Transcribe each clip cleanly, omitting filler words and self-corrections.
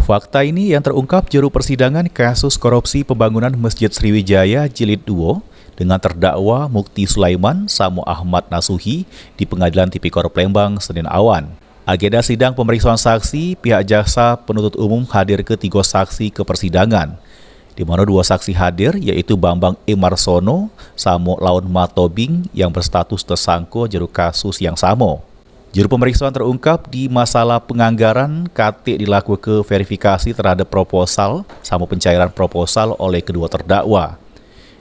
Fakta ini yang terungkap juru persidangan kasus korupsi pembangunan Masjid Sriwijaya Jilid 2 dengan terdakwa Mukti Sulaiman Samo Ahmad Nasuhi di Pengadilan Tipikor Palembang Senin awan. Agenda sidang pemeriksaan saksi, pihak jaksa penuntut umum hadir ke 3 saksi ke persidangan, di mana 2 saksi hadir yaitu Bambang Emarsono Samo Laun Matobing yang berstatus tersangka juru kasus yang sama. Juru pemeriksaan terungkap di masalah penganggaran KT dilakukan ke verifikasi terhadap proposal sama pencairan proposal oleh kedua terdakwa,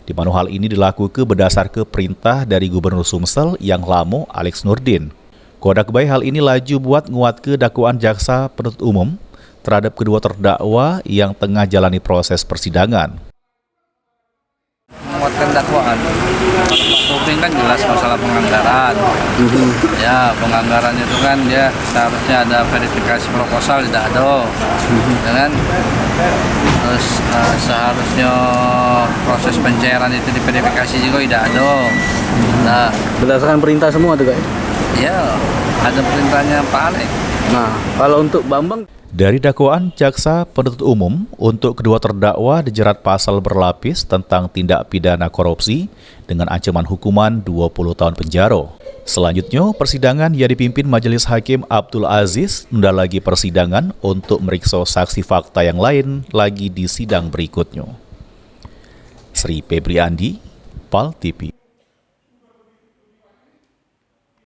di mana hal ini dilakukan berdasar ke perintah dari Gubernur Sumsel yang lama Alex Nurdin. Kodak baik hal ini laju buat nguat ke dakwaan jaksa penuntut umum terhadap kedua terdakwa yang tengah jalani proses persidangan. Menguatkan dakwaan. Toping kan jelas masalah penganggaran. Ya, penganggaran itu kan dia seharusnya ada verifikasi proposal tidak ada. Ya kan? Terus seharusnya proses pencairan itu diverifikasi juga tidak ada. Nah, berdasarkan perintah semua tuh, Kak? ya ada perintahnya Pak Alex. Nah, kalau untuk Bambang, dari dakwaan jaksa penuntut umum untuk kedua terdakwa dijerat pasal berlapis tentang tindak pidana korupsi dengan ancaman hukuman 20 tahun penjara. Selanjutnya, persidangan yang dipimpin Majelis Hakim Abdul Aziz menunda lagi persidangan untuk meriksa saksi fakta yang lain lagi di sidang berikutnya. Sri Febriandi, PAL TV.